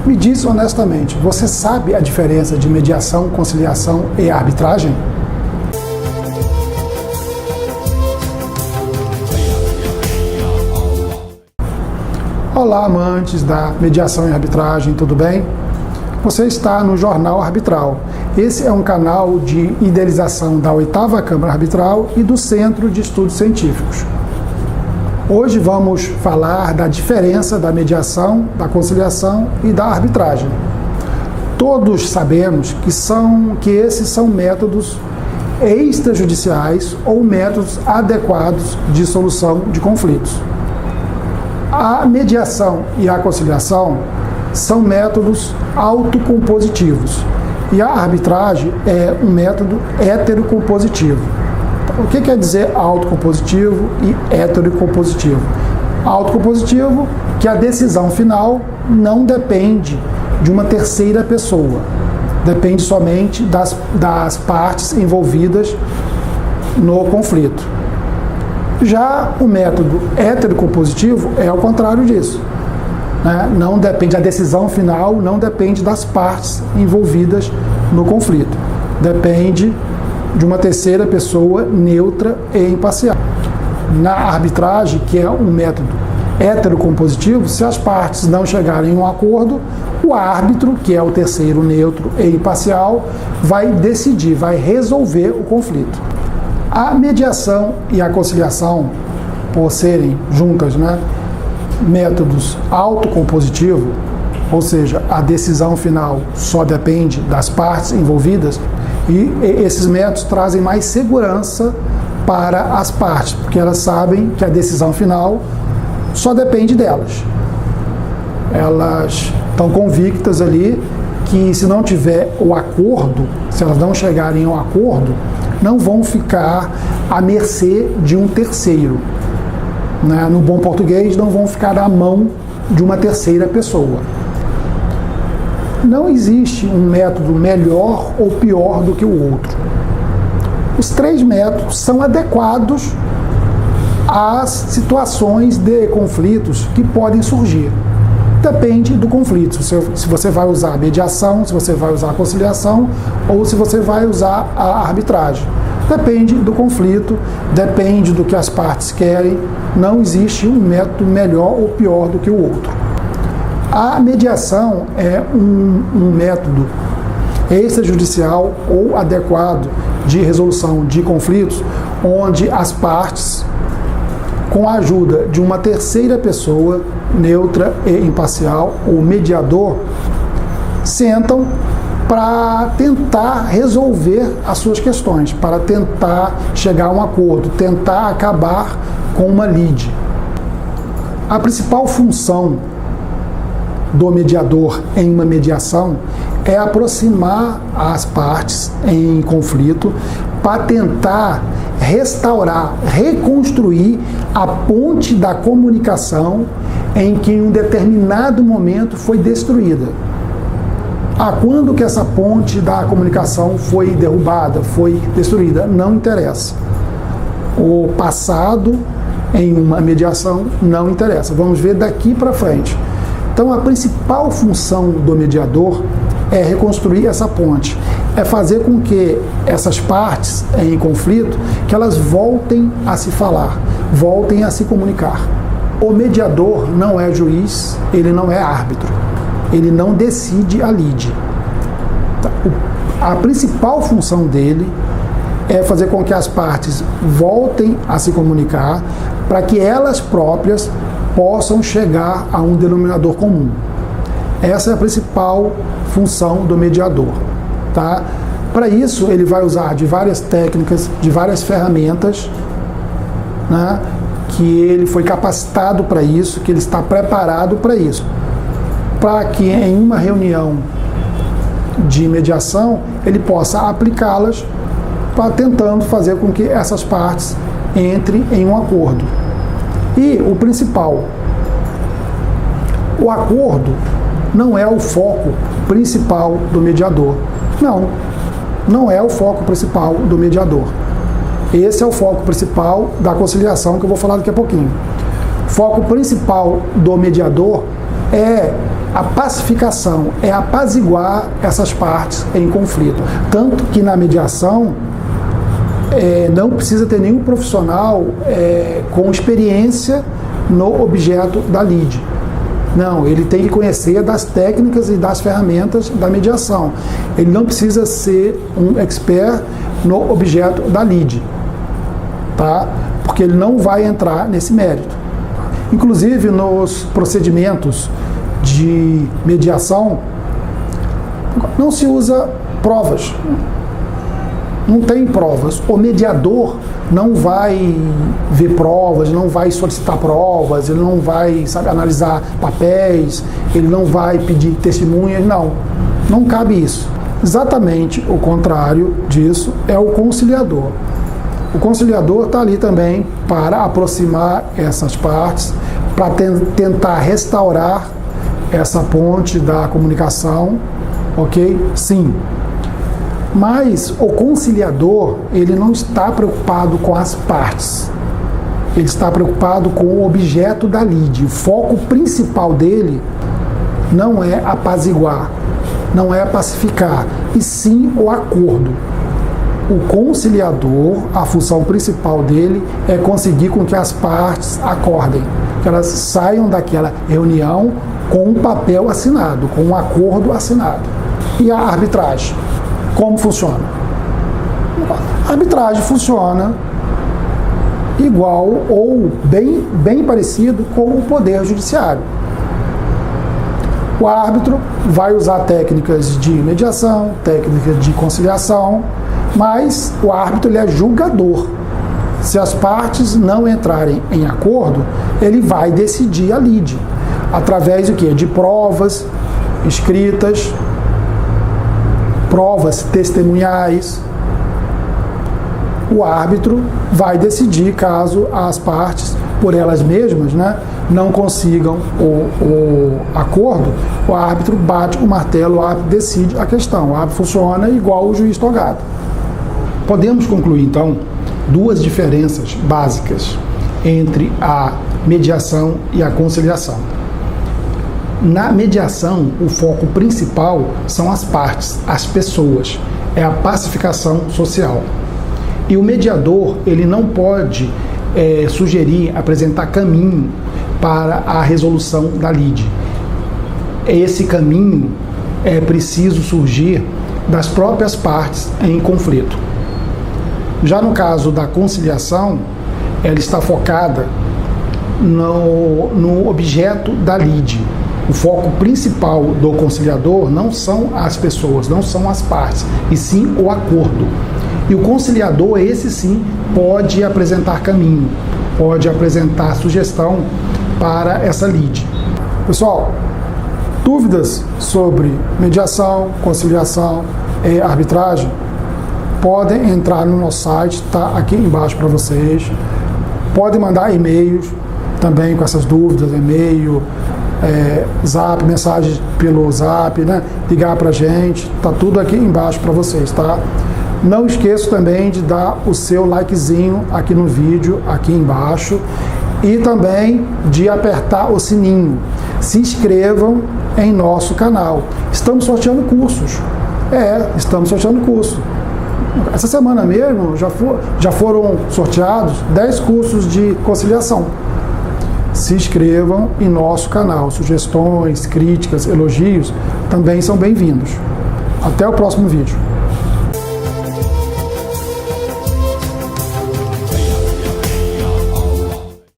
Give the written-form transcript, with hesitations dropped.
Me diz honestamente, você sabe a diferença de mediação, conciliação e arbitragem? Olá, amantes da mediação e arbitragem, tudo bem? Você está no Jornal Arbitral. Esse é um canal de idealização da 8ª Câmara Arbitral e do Centro de Estudos Científicos. Hoje vamos falar da diferença da mediação, da conciliação e da arbitragem. Todos sabemos que esses são métodos extrajudiciais ou métodos adequados de solução de conflitos. A mediação e a conciliação são métodos autocompositivos e a arbitragem é um método heterocompositivo. Então, o que quer dizer autocompositivo e heterocompositivo? Autocompositivo, que a decisão final não depende de uma terceira pessoa, depende somente das partes envolvidas no conflito. Já o método heterocompositivo é ao contrário disso. Não depende, a decisão final não depende das partes envolvidas no conflito. Depende de uma terceira pessoa neutra e imparcial. Na arbitragem, que é um método heterocompositivo, se as partes não chegarem a um acordo, o árbitro, que é o terceiro neutro e imparcial, vai decidir, vai resolver o conflito. A mediação e a conciliação, por serem juntas, métodos autocompositivos, ou seja, a decisão final só depende das partes envolvidas, e esses métodos trazem mais segurança para as partes, porque elas sabem que a decisão final só depende delas. Elas estão convictas ali que se não tiver o acordo, se elas não chegarem ao acordo, não vão ficar à mercê de um terceiro. No bom português, não vão ficar à mão de uma terceira pessoa. Não existe um método melhor ou pior do que o outro. Os três métodos são adequados às situações de conflitos que podem surgir. Depende do conflito, se você vai usar a mediação, se você vai usar a conciliação ou se você vai usar a arbitragem. Depende do conflito, depende do que as partes querem, não existe um método melhor ou pior do que o outro. A mediação é um método extrajudicial ou adequado de resolução de conflitos, onde as partes, com a ajuda de uma terceira pessoa, neutra e imparcial, ou mediador, sentam para tentar resolver as suas questões, para tentar chegar a um acordo, tentar acabar com uma lide. A principal função do mediador em uma mediação é aproximar as partes em conflito para tentar restaurar, reconstruir a ponte da comunicação em que em um determinado momento foi destruída. Quando que essa ponte da comunicação foi derrubada, foi destruída? Não interessa. O passado em uma mediação não interessa. Vamos ver daqui para frente. Então, a principal função do mediador é reconstruir essa ponte, é fazer com que essas partes em conflito, que elas voltem a se falar, voltem a se comunicar. O mediador não é juiz, ele não é árbitro. Ele não decide a lide. A principal função dele é fazer com que as partes voltem a se comunicar para que elas próprias possam chegar a um denominador comum. Essa é a principal função do mediador. Para isso, ele vai usar de várias técnicas, de várias ferramentas, que ele foi capacitado para isso, que ele está preparado para isso. Para que em uma reunião de mediação ele possa aplicá-las para tentando fazer com que essas partes entrem em um acordo. E o principal, o acordo não é o foco principal do mediador. Não é o foco principal do mediador. Esse é o foco principal da conciliação, que eu vou falar daqui a pouquinho. O foco principal do mediador é A pacificação é apaziguar essas partes em conflito. Tanto que na mediação não precisa ter nenhum profissional com experiência no objeto da lide. Não, ele tem que conhecer das técnicas e das ferramentas da mediação. Ele não precisa ser um expert no objeto da lide, tá? Porque ele não vai entrar nesse mérito. Inclusive, nos procedimentos de mediação, não se usa provas. Não tem provas. O mediador não vai ver provas, não vai solicitar provas, ele não vai, analisar papéis, ele não vai pedir testemunhas, não cabe isso. Exatamente o contrário disso é o conciliador. O conciliador está ali também para aproximar essas partes, para tentar restaurar essa ponte da comunicação, ok? Sim. Mas o conciliador, ele não está preocupado com as partes. Ele está preocupado com o objeto da lide. O foco principal dele não é apaziguar, não é pacificar, e sim o acordo. O conciliador, a função principal dele é conseguir com que as partes acordem, que elas saiam daquela reunião com um papel assinado, com um acordo assinado. E a arbitragem? Como funciona? A arbitragem funciona igual ou bem parecido com o poder judiciário. O árbitro vai usar técnicas de mediação, técnicas de conciliação, mas o árbitro ele é julgador. Se as partes não entrarem em acordo, ele vai decidir a lide através do quê? De provas escritas, provas testemunhais. O árbitro vai decidir caso as partes, por elas mesmas, não consigam o acordo, o árbitro bate o martelo, o árbitro decide a questão. O árbitro funciona igual o juiz togado. Podemos concluir, então, duas diferenças básicas entre a mediação e a conciliação. Na mediação, o foco principal são as partes, as pessoas, é a pacificação social. E o mediador, ele não pode sugerir, apresentar caminho para a resolução da lide. Esse caminho é preciso surgir das próprias partes em conflito. Já no caso da conciliação, ela está focada no objeto da lide. O foco principal do conciliador não são as pessoas, não são as partes, e sim o acordo. E o conciliador, esse sim, pode apresentar caminho, pode apresentar sugestão para essa lide. Pessoal, dúvidas sobre mediação, conciliação e arbitragem, podem entrar no nosso site, está aqui embaixo para vocês. Podem mandar e-mails também com essas dúvidas, e-mail, zap, mensagem pelo zap, ligar para a gente, tá tudo aqui embaixo para vocês, tá? Não esqueça também de dar o seu likezinho aqui no vídeo, aqui embaixo, e também de apertar o sininho. Se inscrevam em nosso canal. Estamos sorteando cursos. Estamos sorteando curso. Essa semana mesmo já foram sorteados 10 cursos de conciliação. Se inscrevam em nosso canal. Sugestões, críticas, elogios também são bem-vindos. Até o próximo vídeo.